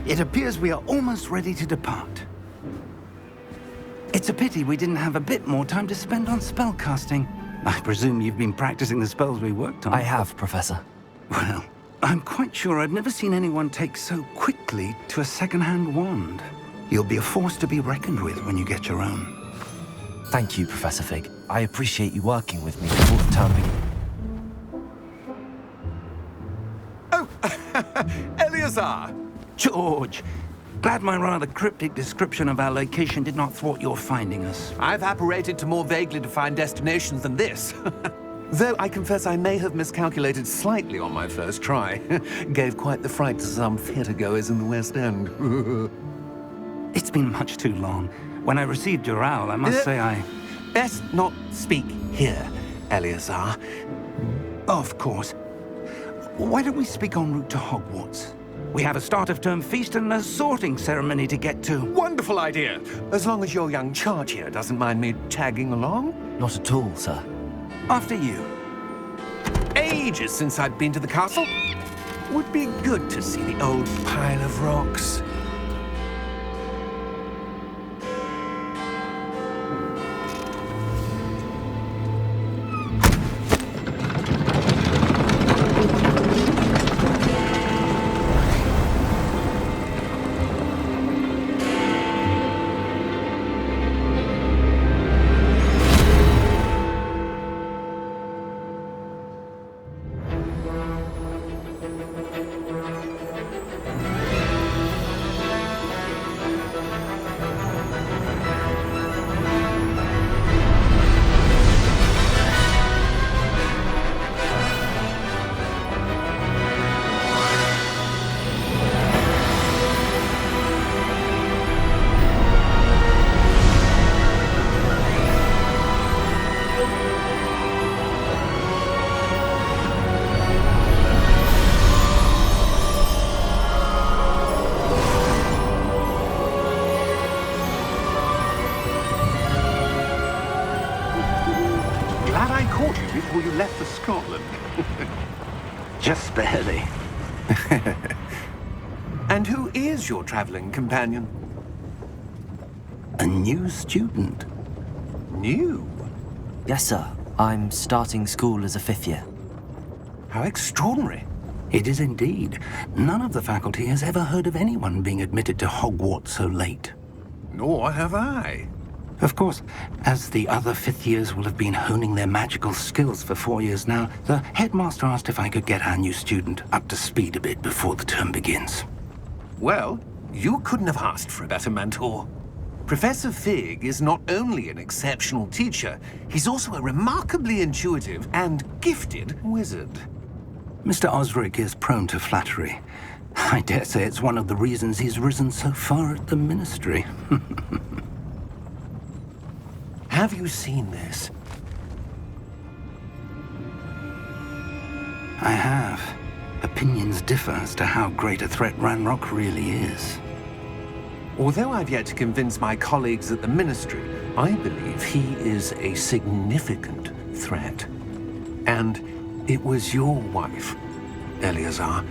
It appears we are almost ready to depart. It's a pity we didn't have a bit more time to spend on spellcasting. I presume you've been practicing the spells we worked on. I have, Professor. Well, I'm quite sure I've never seen anyone take so quickly to a second-hand wand. You'll be a force to be reckoned with when you get your own. Thank you, Professor Fig. I appreciate you working with me before the term begins. Oh, Eleazar! George! Glad my rather cryptic description of our location did not thwart your finding us. I've apparated to more vaguely defined destinations than this. Though I confess I may have miscalculated slightly on my first try. Gave quite the fright to some theatre-goers in the West End. It's been much too long. When I received your owl, I must say I... Best not speak here, Eleazar. Of course. Why don't we speak en route to Hogwarts? We have a start-of-term feast and a sorting ceremony to get to. Wonderful idea! As long as your young charge here doesn't mind me tagging along. Not at all, sir. After you. Ages since I'd been to the castle. Would be good to see the old pile of rocks. Before you left for Scotland. Just barely. And who is your traveling companion? A new student. New? Yes, sir. I'm starting school as a 5th year. How extraordinary. It is indeed. None of the faculty has ever heard of anyone being admitted to Hogwarts so late. Nor have I. Of course, as the other 5th years will have been honing their magical skills for 4 years now, the headmaster asked if I could get our new student up to speed a bit before the term begins. Well, you couldn't have asked for a better mentor. Professor Fig is not only an exceptional teacher, he's also a remarkably intuitive and gifted wizard. Mr. Osric is prone to flattery. I dare say it's one of the reasons he's risen so far at the ministry. Have you seen this? I have. Opinions differ as to how great a threat Ranrock really is. Although I've yet to convince my colleagues at the Ministry, I believe he is a significant threat. And it was your wife, Eleazar,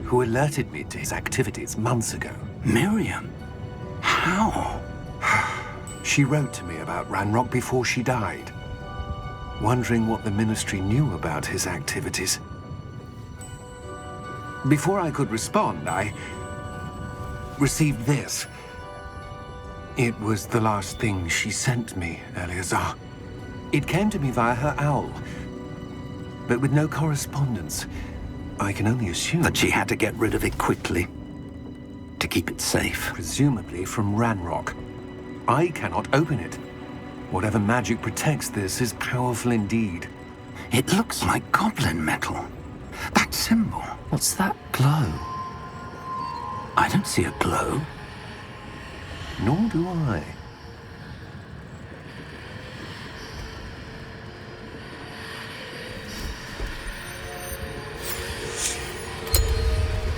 who alerted me to his activities months ago. Miriam? How? She wrote to me about Ranrock before she died, wondering what the Ministry knew about his activities. Before I could respond, I received this. It was the last thing she sent me, Eleazar. It came to me via her owl, but with no correspondence. I can only assume That she had to get rid of it quickly, to keep it safe. presumably from Ranrock. I cannot open it. Whatever magic protects this is powerful indeed. It looks like goblin metal. That symbol. What's that glow? I don't see a glow. Nor do I.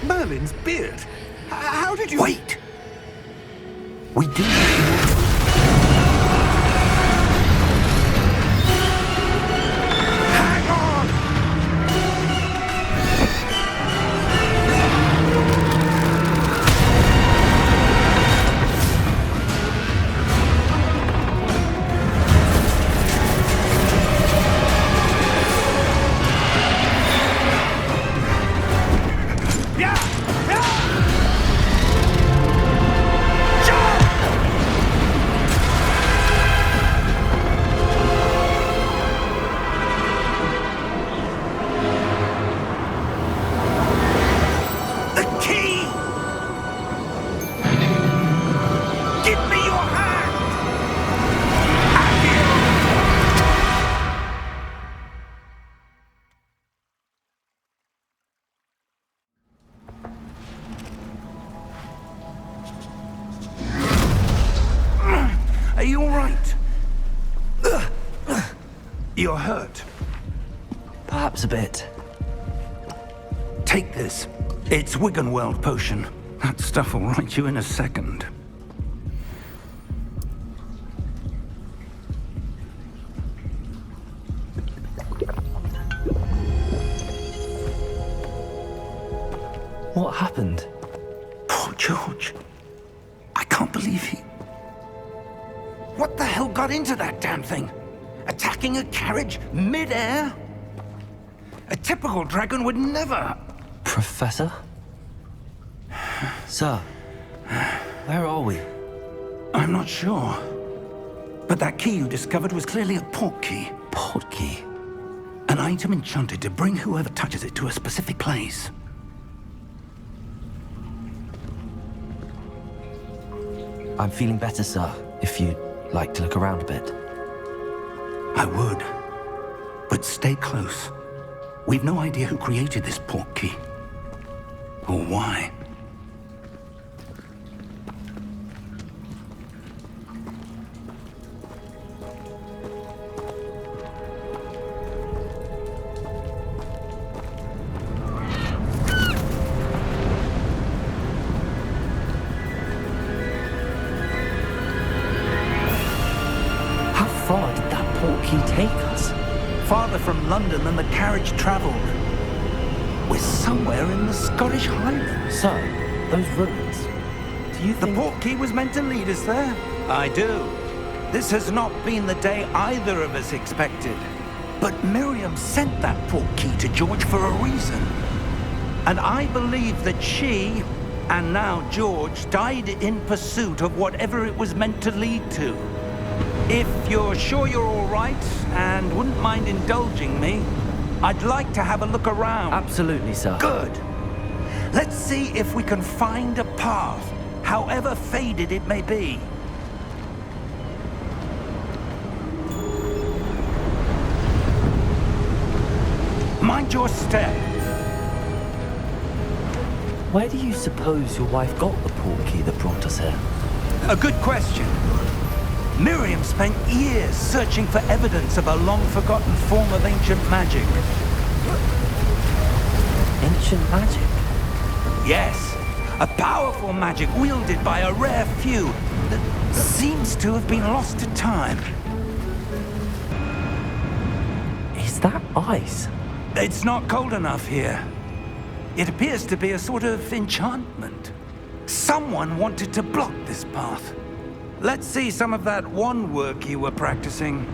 Merlin's beard. How did you... Wait! We do... Hang on! You're hurt. Perhaps a bit. Take this. It's Wiggenweld potion. That stuff will right you in a second. What happened? Poor George. I can't believe he... What the hell got into that damn thing? Attacking a carriage mid-air? A typical dragon would never... Professor? Sir, where are we? I'm not sure. But that key you discovered was clearly a port key. Port key? An item enchanted to bring whoever touches it to a specific place. I'm feeling better, sir, if you'd like to look around a bit. I would. But stay close. We've no idea who created this port key. Or why. How far did that port key take us? Farther from London than the carriage travelled. We're somewhere in the Scottish Highlands. Sir, those ruins. Do you The think... port key was meant to lead us there? I do. This has not been the day either of us expected. But Miriam sent that port key to George for a reason. And I believe that she, and now George, died in pursuit of whatever it was meant to lead to. If you're sure you're all right and wouldn't mind indulging me, I'd like to have a look around. Absolutely, sir. Good. Let's see if we can find a path, however faded it may be. Mind your step. Where do you suppose your wife got the port key that brought us here? A good question. Miriam spent years searching for evidence of a long-forgotten form of ancient magic. Ancient magic? Yes, a powerful magic wielded by a rare few that seems to have been lost to time. Is that ice? It's not cold enough here. It appears to be a sort of enchantment. Someone wanted to block this path. Let's see some of that wand work you were practicing.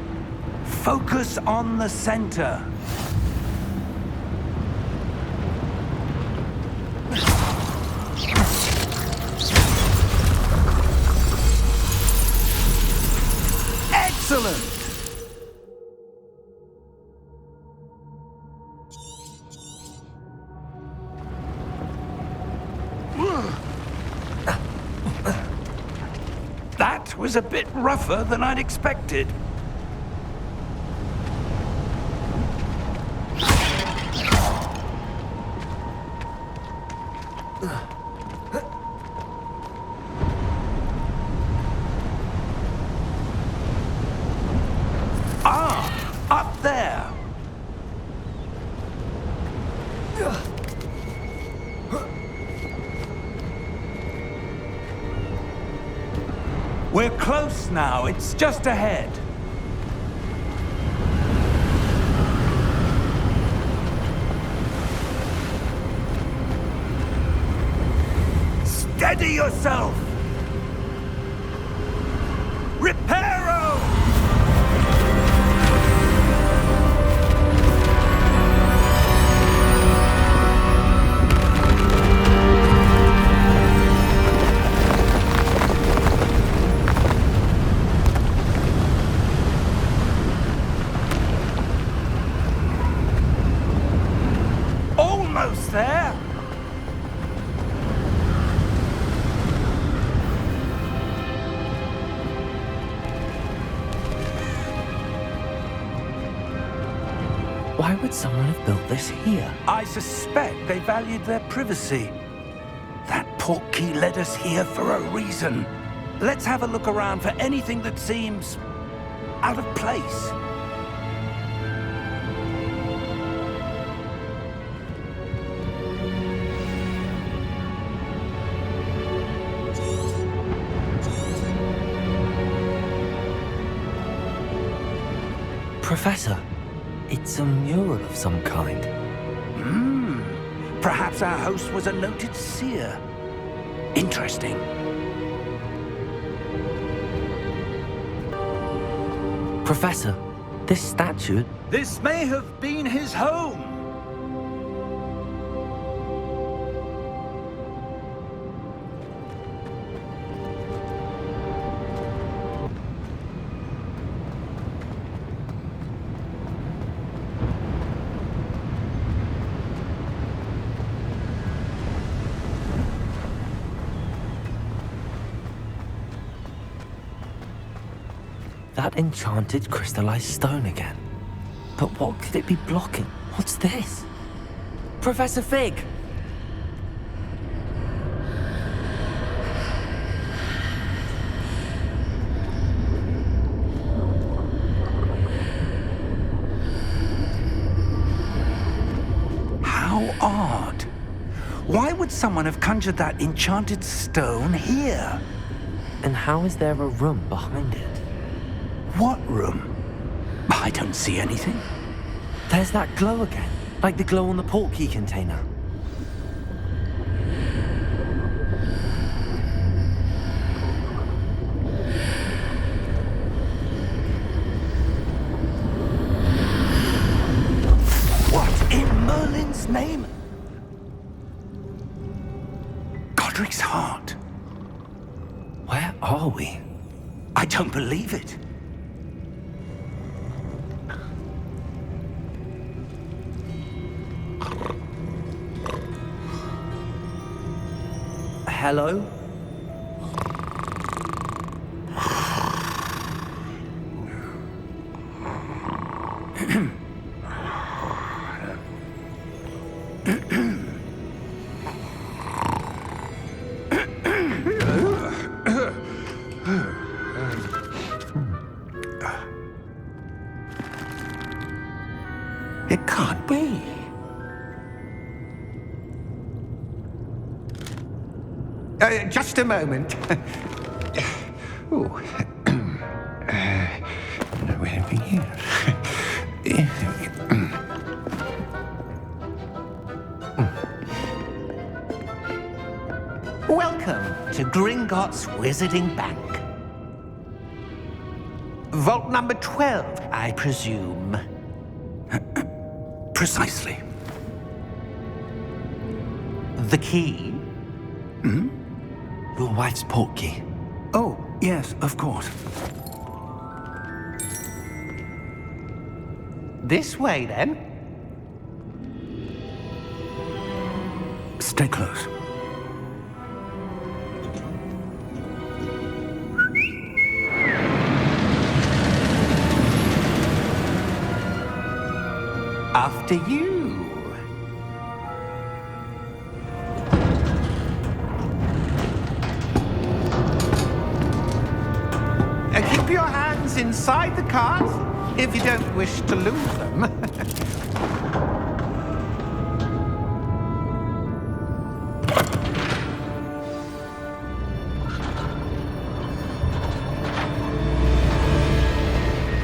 Focus on the center. Excellent! That was a bit rougher than I'd expected. Ah, up there. We're close now. It's just ahead. Steady yourself! Reparo! Almost there! Why would someone have built this here? I suspect they valued their privacy. That port key led us here for a reason. Let's have a look around for anything that seems out of place. Professor, it's a mural of some kind. Perhaps our host was a noted seer. Interesting. Professor, this statue... This may have been his home. That enchanted crystallized stone again. But what could it be blocking? What's this? Professor Fig! How odd. Why would someone have conjured that enchanted stone here? And how is there a room behind it? What room? I don't see anything. There's that glow again, like the glow on the portkey container. What in Merlin's name? Godric's heart. Where are we? I don't believe it. Hello? It can't be. Just a moment. Oh. Where are we here? Welcome to Gringotts Wizarding Bank. Vault number 12, I presume. Precisely. The key? Your wife's portkey. Oh, yes, of course. This way, then. Stay close. After you. Keep your hands inside the cart if you don't wish to lose them.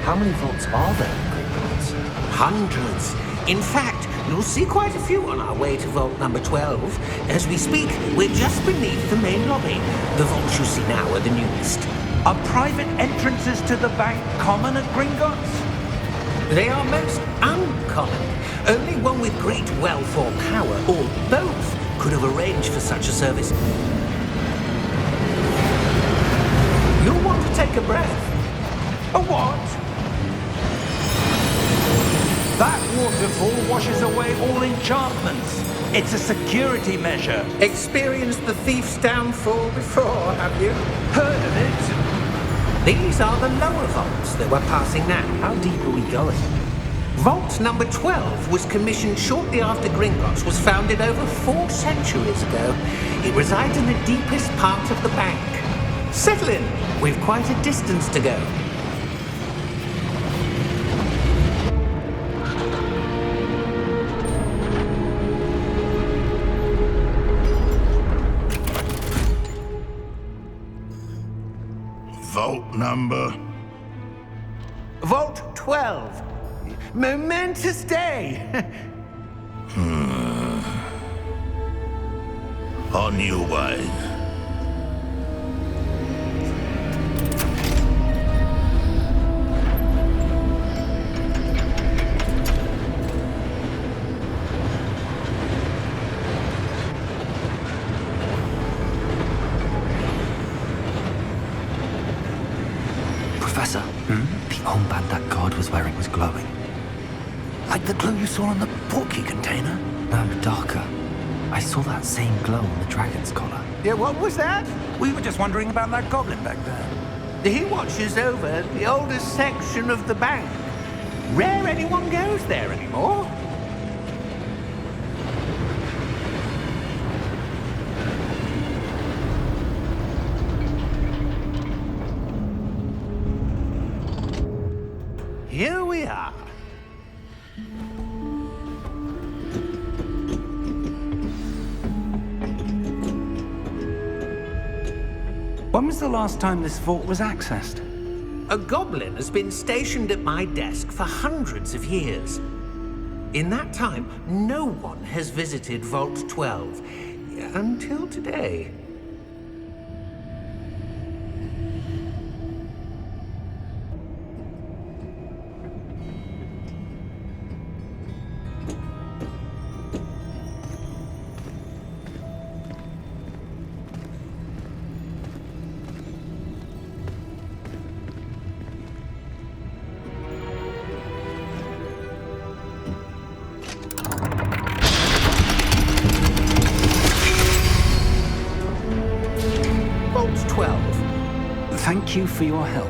How many vaults are there in Gringotts? Hundreds. In fact, you'll see quite a few on our way to vault number 12. As we speak, we're just beneath the main lobby. The vaults you see now are the newest. Are private entrances to the bank common at Gringotts? They are most uncommon. Only one with great wealth or power, or both, could have arranged for such a service. You'll want to take a breath. A what? That waterfall washes away all enchantments. It's a security measure. Experienced the thief's downfall before, have you? Heard of it? These are the lower vaults that we're passing now. How deep are we going? Vault number 12 was commissioned shortly after Gringotts was founded over 4 centuries ago. It resides in the deepest part of the bank. Settle in. We've quite a distance to go. Vault number? Vault 12. Momentous day! On your way. Professor, the armband that guard was wearing was glowing. Like the glow you saw on the portkey container? No, darker. I saw that same glow on the dragon's collar. Yeah, what was that? We were just wondering about that goblin back there. He watches over the oldest section of the bank. Rare anyone goes there anymore. Here we are. When was the last time this vault was accessed? A goblin has been stationed at my desk for hundreds of years. In that time, no one has visited Vault 12 until today. Vault 12. Thank you for your help.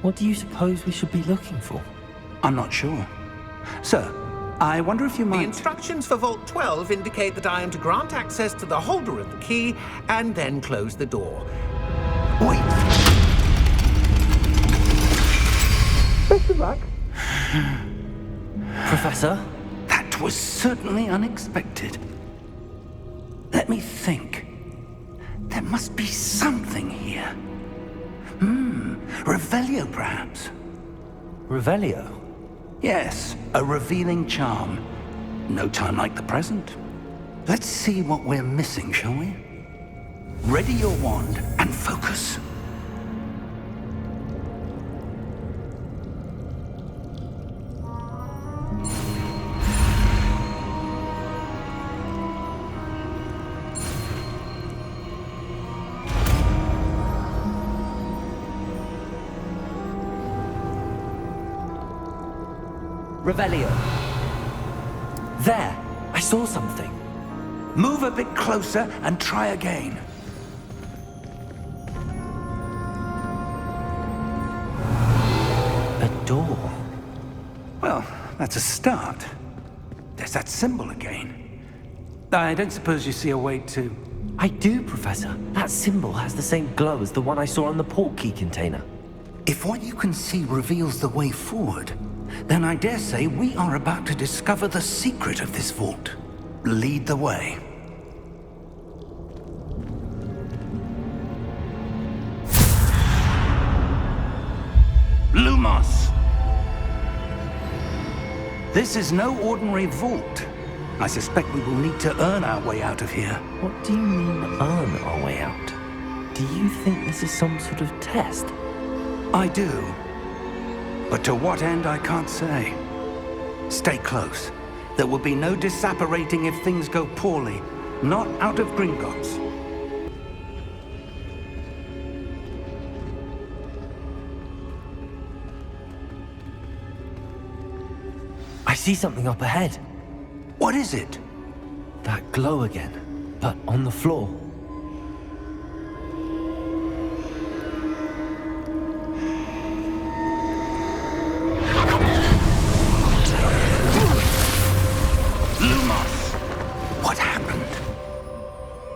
What do you suppose we should be looking for? I'm not sure. Sir, I wonder if you The might... instructions for Vault 12 indicate that I am to grant access to the holder of the key and then close the door. Wait! Best of luck. Professor? That was certainly unexpected. Let me think. There must be something here. Revelio, perhaps? Revelio? Yes, a revealing charm. No time like the present. Let's see what we're missing, shall we? Ready your wand and focus. Revelio. There! I saw something. Move a bit closer and try again. A door. Well, that's a start. There's that symbol again. I don't suppose you see a way to... I do, Professor. That symbol has the same glow as the one I saw on the portkey container. If what you can see reveals the way forward, then I dare say we are about to discover the secret of this vault. Lead the way. Lumos! This is no ordinary vault. I suspect we will need to earn our way out of here. What do you mean, earn our way out? Do you think this is some sort of test? I do. But to what end, I can't say. Stay close. There will be no disapparating if things go poorly. Not out of Gringotts. I see something up ahead. What is it? That glow again, but on the floor. Lumos! What happened?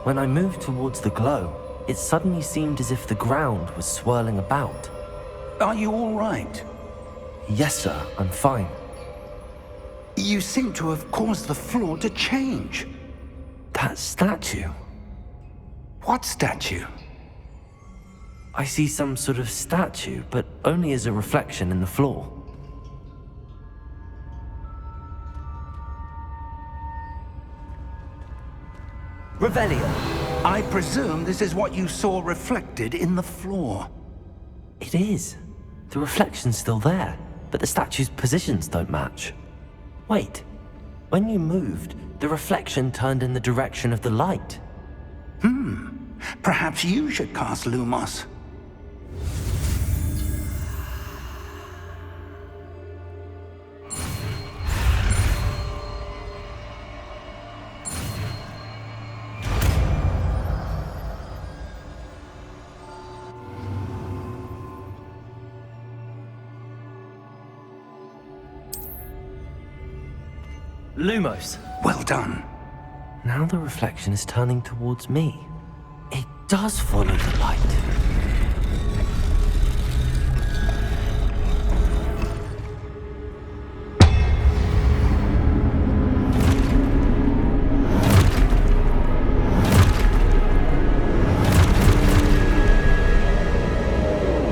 When I moved towards the glow, it suddenly seemed as if the ground was swirling about. Are you all right? Yes, sir, I'm fine. You seem to have caused the floor to change. That statue. What statue? I see some sort of statue, but only as a reflection in the floor. Revelio, I presume this is what you saw reflected in the floor. It is. The reflection's still there, but the statue's positions don't match. Wait, when you moved, the reflection turned in the direction of the light. Perhaps you should cast Lumos. Lumos! Well done. Now the reflection is turning towards me. It does follow the light.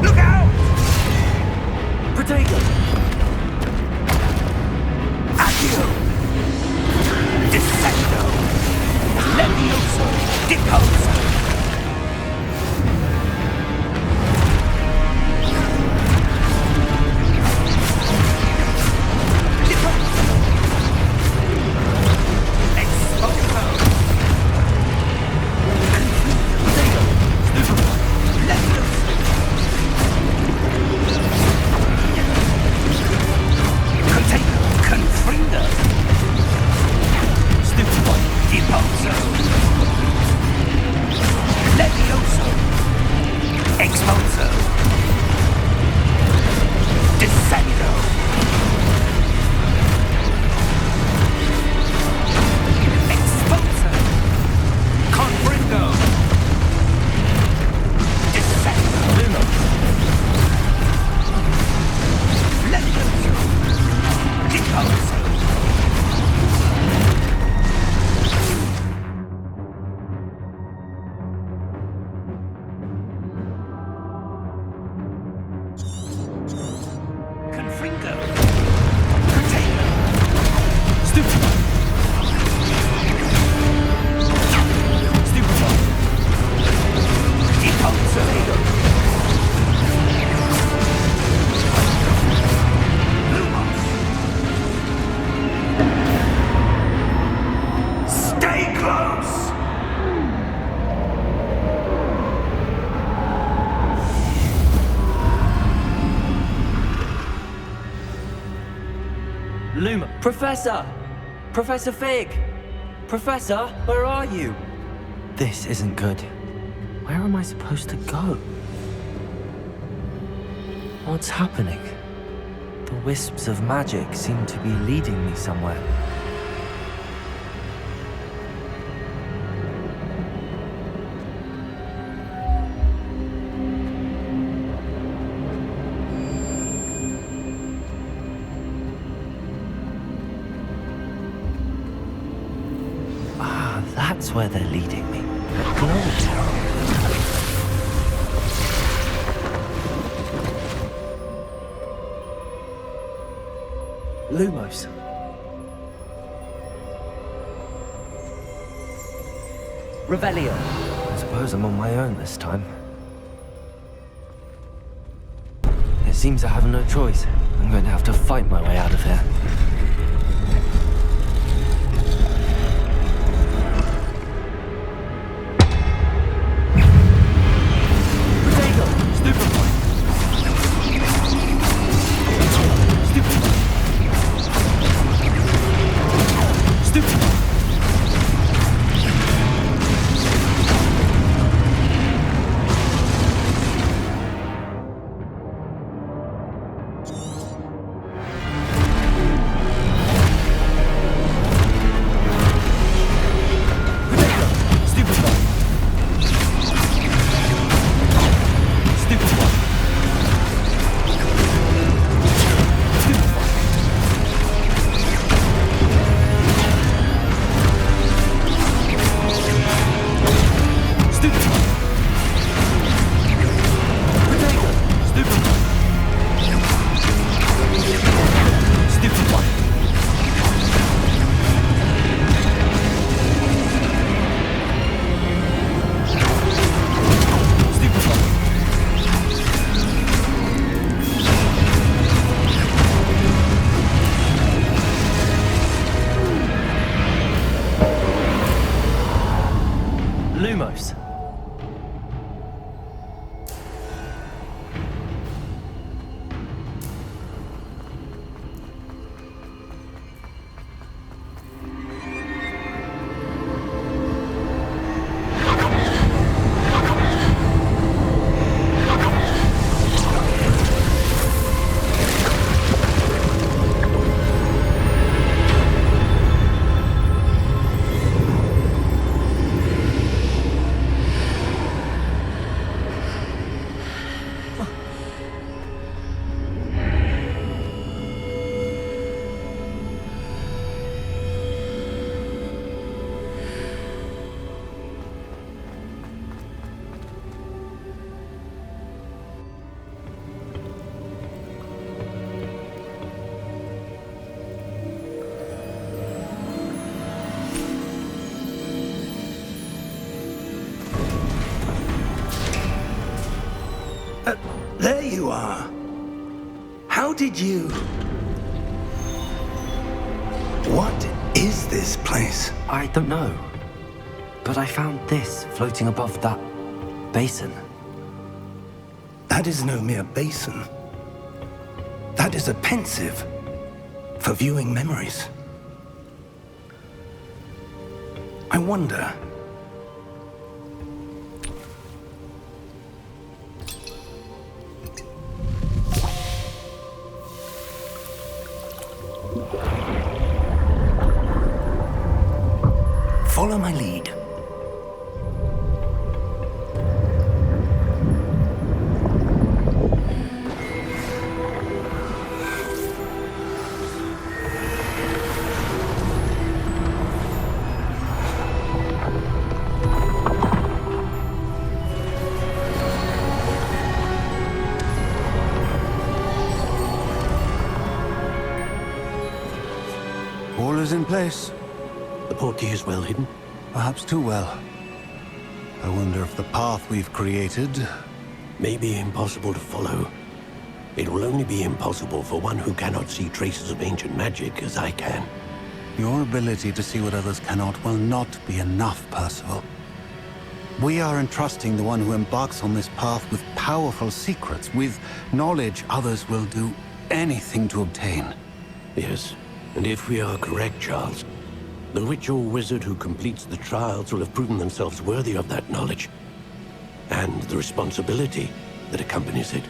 Look out! Protego! Accio! Descendo! Levioso! Deposo! Luma! Professor! Professor Fig! Professor, where are you? This isn't good. Where am I supposed to go? What's happening? The wisps of magic seem to be leading me somewhere. That's where they're leading me. Glory. Lumos. Revelio. I suppose I'm on my own this time. It seems I have no choice. I'm going to have to fight my way out of here. There you are. How did you... What is this place? I don't know. But I found this floating above that basin. That is no mere basin. That is a pensive for viewing memories. I wonder... Follow my lead. All is in place. The portkey is well hidden. Perhaps too well. I wonder if the path we've created... May be impossible to follow. It will only be impossible for one who cannot see traces of ancient magic as I can. Your ability to see what others cannot will not be enough, Percival. We are entrusting the one who embarks on this path with powerful secrets, with knowledge others will do anything to obtain. Yes, and if we are correct, Charles, the witch or wizard who completes the trials will have proven themselves worthy of that knowledge, and the responsibility that accompanies it.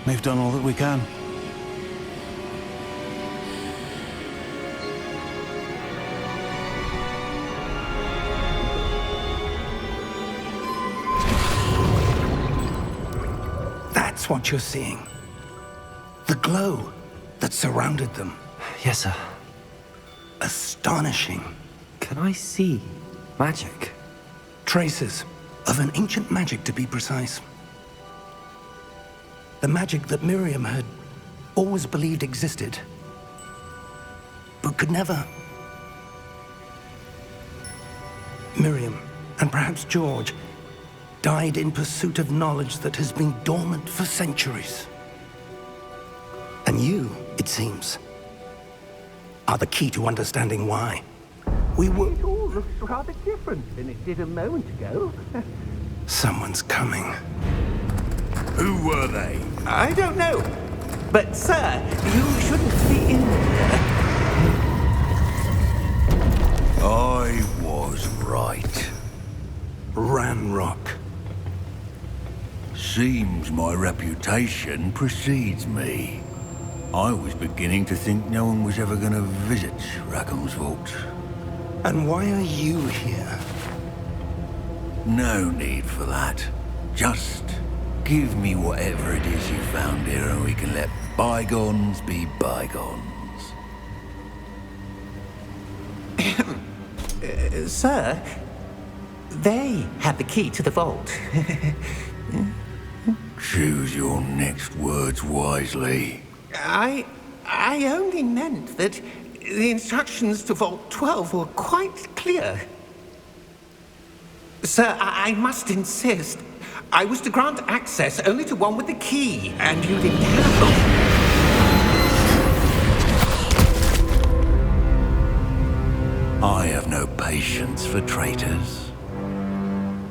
We've done all that we can. That's what you're seeing. The glow that surrounded them. Yes, sir. Astonishing. Can I see magic? Traces of an ancient magic, to be precise. The magic that Miriam had always believed existed, but could never. Miriam, and perhaps George, died in pursuit of knowledge that has been dormant for centuries. And you, it seems, are the key to understanding why. We were... It all looks rather different than it did a moment ago. Someone's coming. Who were they? I don't know. But, sir, you shouldn't be in here. I was right. Ranrock. Seems my reputation precedes me. I was beginning to think no one was ever going to visit Rackham's vault. And why are you here? No need for that. Just give me whatever it is you found here and we can let bygones be bygones. Sir, they have the key to the vault. Choose your next words wisely. I only meant that the instructions to Vault 12 were quite clear. Sir, I must insist. I was to grant access only to one with the key, and you didn't have them. I have no patience for traitors.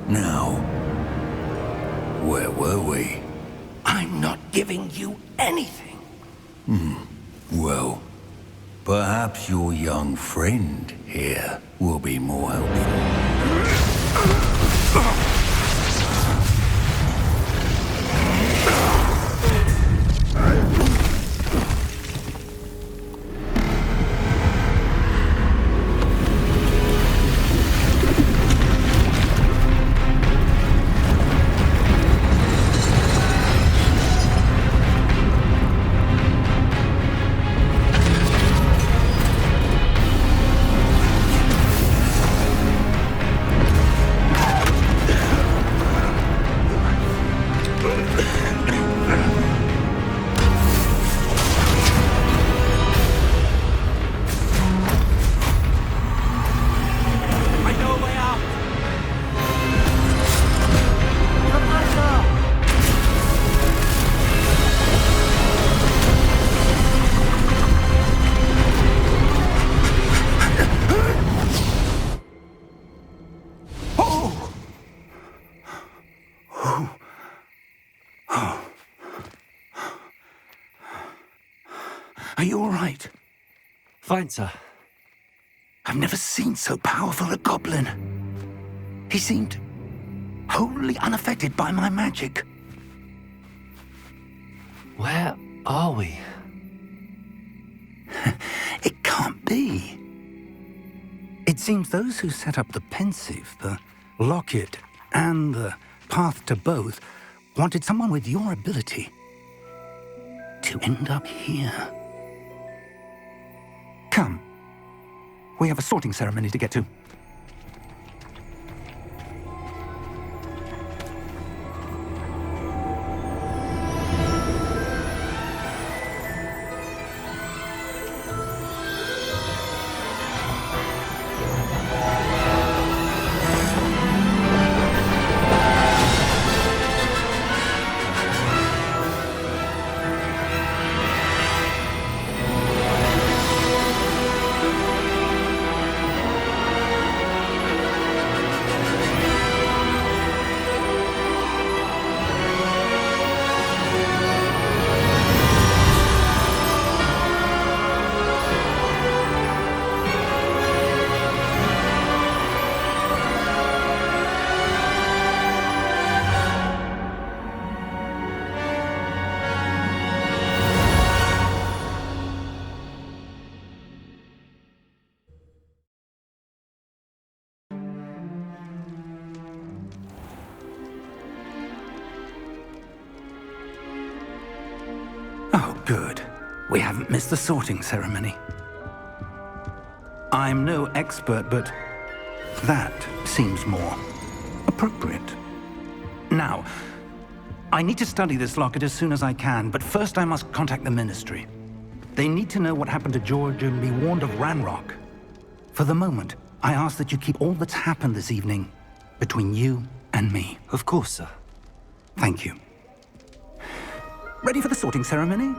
Now, where were we? I'm not giving you anything. Well, perhaps your young friend here will be more helpful. Are you all right? Fine, sir. I've never seen so powerful a goblin. He seemed wholly unaffected by my magic. Where are we? It can't be. It seems those who set up the pensive, the locket, and the path to both wanted someone with your ability to end up here. Come. We have a sorting ceremony to get to. Oh, good. We haven't missed the sorting ceremony. I'm no expert, but that seems more appropriate. Now, I need to study this locket as soon as I can, but first I must contact the Ministry. They need to know what happened to George and be warned of Ranrock. For the moment, I ask that you keep all that's happened this evening between you and me. Of course, sir. Thank you. Ready for the sorting ceremony?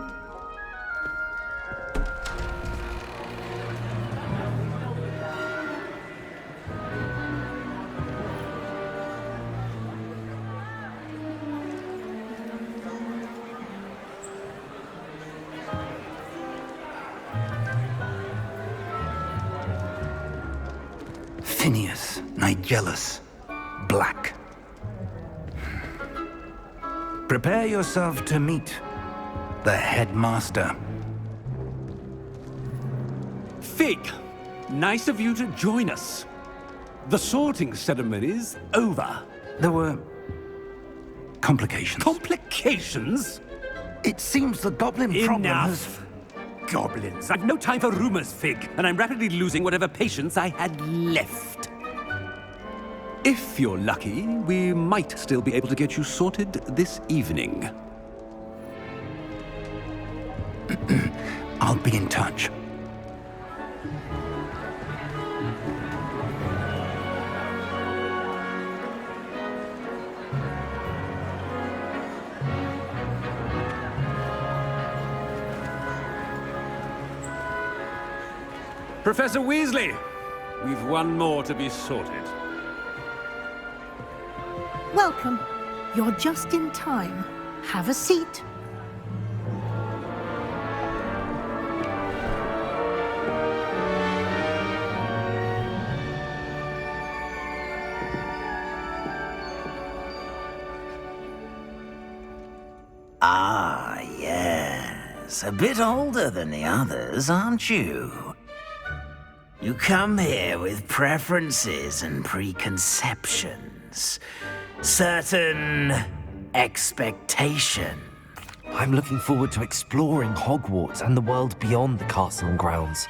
Phineas, Nigellus, Black. Prepare yourself to meet the headmaster. Fig, nice of you to join us. The sorting ceremony's over. There were complications. Complications? It seems the goblin problem has... Enough. Goblins. I've no time for rumors, Fig, and I'm rapidly losing whatever patience I had left. If you're lucky, we might still be able to get you sorted this evening. I'll be in touch. Professor Weasley, we've one more to be sorted. Welcome. You're just in time. Have a seat. Ah, yes. A bit older than the others, aren't you? You come here with preferences and preconceptions. Certain expectation. I'm looking forward to exploring Hogwarts and the world beyond the castle and grounds.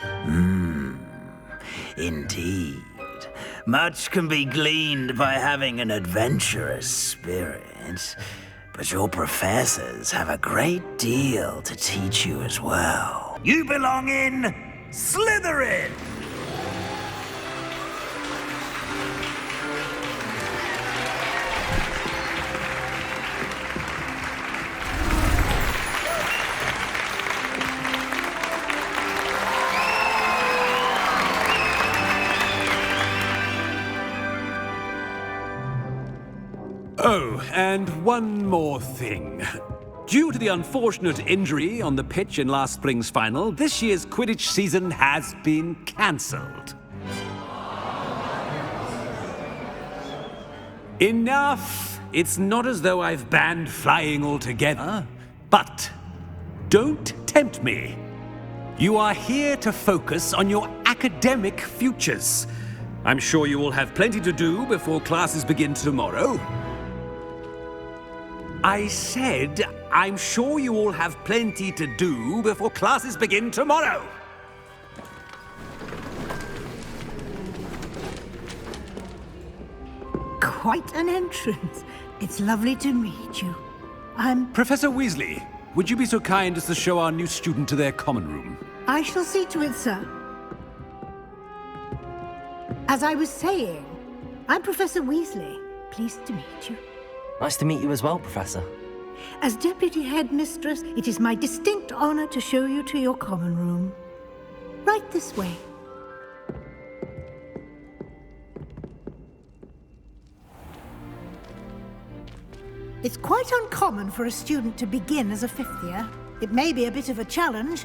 Indeed. Much can be gleaned by having an adventurous spirit, but your professors have a great deal to teach you as well. You belong in Slytherin! Oh, and one more thing. Due to the unfortunate injury on the pitch in last spring's final, this year's Quidditch season has been cancelled. Enough! It's not as though I've banned flying altogether, but don't tempt me. You are here to focus on your academic futures. I'm sure you will have plenty to do before classes begin tomorrow. I said, I'm sure you all have plenty to do before classes begin tomorrow. Quite an entrance. It's lovely to meet you. Professor Weasley, would you be so kind as to show our new student to their common room? I shall see to it, sir. As I was saying, I'm Professor Weasley. Pleased to meet you. Nice to meet you as well, Professor. As Deputy Headmistress, it is my distinct honor to show you to your common room. Right this way. It's quite uncommon for a student to begin as a fifth year. It may be a bit of a challenge,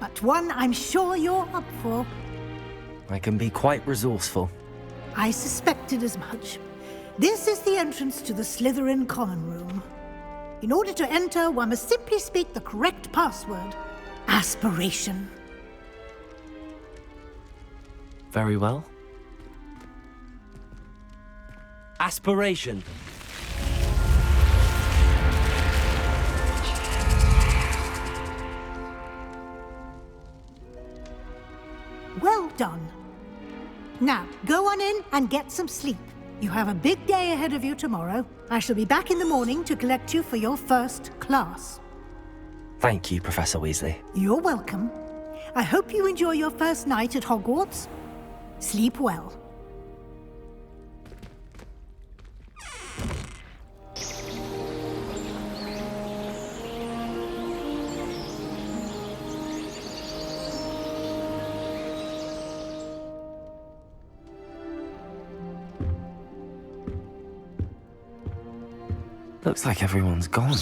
but one I'm sure you're up for. I can be quite resourceful. I suspected as much. This is the entrance to the Slytherin common room. In order to enter, one must simply speak the correct password. Aspiration. Very well. Aspiration. Well done. Now, go on in and get some sleep. You have a big day ahead of you tomorrow. I shall be back in the morning to collect you for your first class. Thank you, Professor Weasley. You're welcome. I hope you enjoy your first night at Hogwarts. Sleep well. Looks like everyone's gone.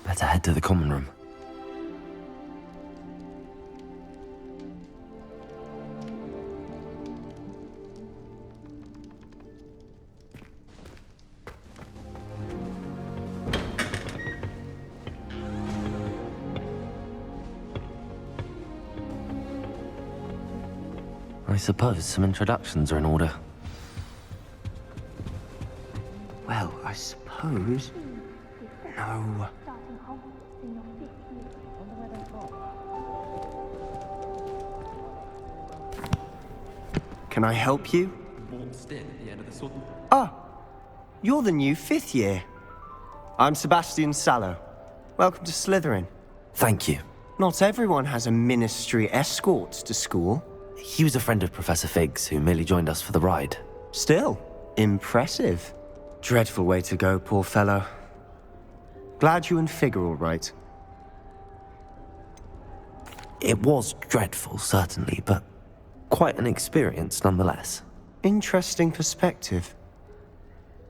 Better head to the common room. I suppose some introductions are in order. Well, I suppose... No. Can I help you? Ah, you're the new fifth year. I'm Sebastian Sallow. Welcome to Slytherin. Thank you. Not everyone has a ministry escort to school. He was a friend of Professor Fig's who merely joined us for the ride. Still, impressive. Dreadful way to go, poor fellow. Glad you and Fig are all right. It was dreadful, certainly, but quite an experience nonetheless. Interesting perspective.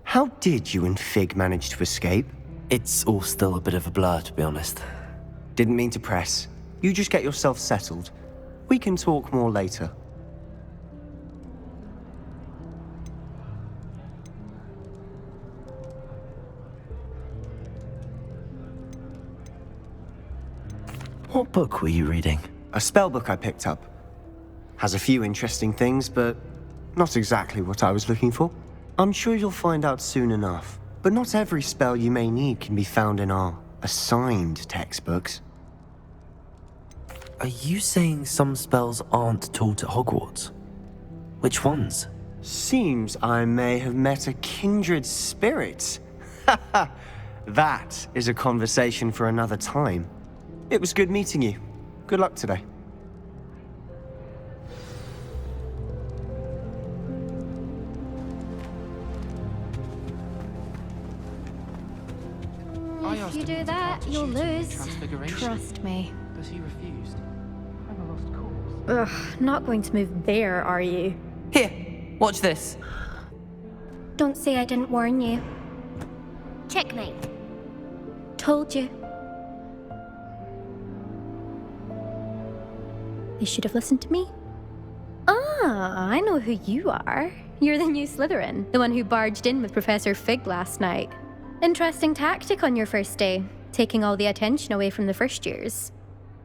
How did you and Fig manage to escape? It's all still a bit of a blur, to be honest. Didn't mean to press. You just get yourself settled. We can talk more later. What book were you reading? A spell book I picked up. Has a few interesting things, but not exactly what I was looking for. I'm sure you'll find out soon enough. But not every spell you may need can be found in our assigned textbooks. Are you saying some spells aren't taught at Hogwarts? Which ones? Seems I may have met a kindred spirit. That is a conversation for another time. It was good meeting you. Good luck today. If you do that, you'll lose. Trust me. But he refused. I'm a lost cause. Ugh, not going to move there, are you? Here, watch this. Don't say I didn't warn you. Checkmate. Told you. They should have listened to me. Ah, I know who you are. You're the new Slytherin, the one who barged in with Professor Fig last night. Interesting tactic on your first day, taking all the attention away from the first years.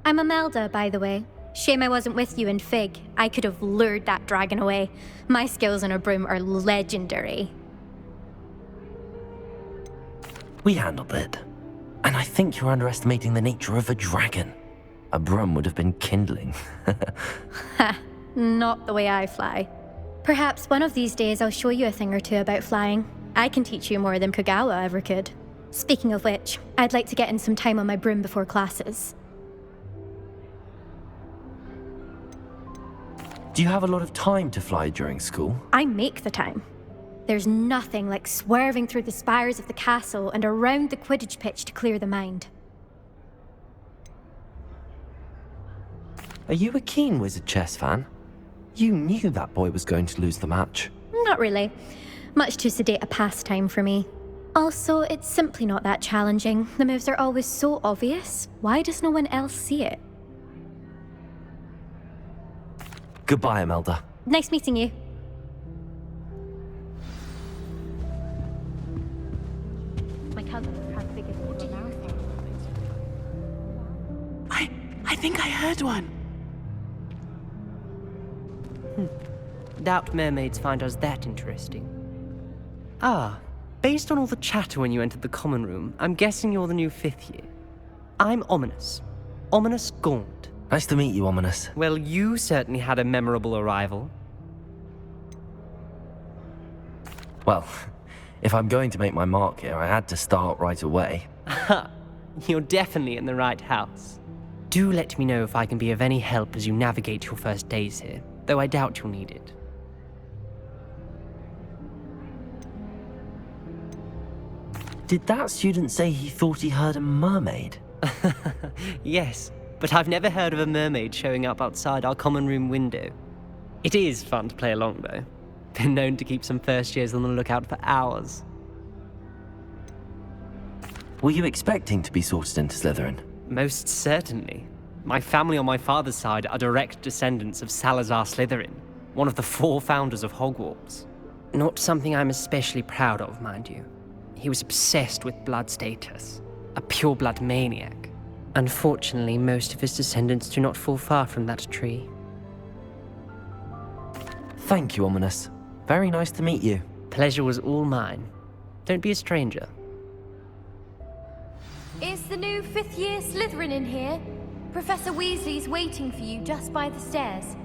I'm Imelda, by the way. Shame I wasn't with you in Fig. I could have lured that dragon away. My skills on a broom are legendary. We handled it. And I think you're underestimating the nature of a dragon. A broom would have been kindling. Ha, not the way I fly. Perhaps one of these days I'll show you a thing or two about flying. I can teach you more than Kogawa ever could. Speaking of which, I'd like to get in some time on my broom before classes. Do you have a lot of time to fly during school? I make the time. There's nothing like swerving through the spires of the castle and around the Quidditch pitch to clear the mind. Are you a keen Wizard chess fan? You knew that boy was going to lose the match. Not really. Much too sedate a pastime for me. Also, it's simply not that challenging. The moves are always so obvious. Why does no one else see it? Goodbye, Imelda. Nice meeting you. My cousin has the biggest marathon. I think I heard one. Doubt mermaids find us that interesting. Ah, based on all the chatter when you entered the common room, I'm guessing you're the new 5th year. I'm Ominous. Ominous Gaunt. Nice to meet you, Ominous. Well, you certainly had a memorable arrival. Well, if I'm going to make my mark here, I had to start right away. Aha, you're definitely in the right house. Do let me know if I can be of any help as you navigate your first days here, though I doubt you'll need it. Did that student say he thought he heard a mermaid? Yes, but I've never heard of a mermaid showing up outside our common room window. It is fun to play along, though. Been known to keep some first years on the lookout for hours. Were you expecting to be sorted into Slytherin? Most certainly. My family on my father's side are direct descendants of Salazar Slytherin, one of the 4 founders of Hogwarts. Not something I'm especially proud of, mind you. He was obsessed with blood status, a pure-blood maniac. Unfortunately, most of his descendants do not fall far from that tree. Thank you, Ominous. Very nice to meet you. Pleasure was all mine. Don't be a stranger. Is the new 5th year Slytherin in here? Professor Weasley's waiting for you just by the stairs.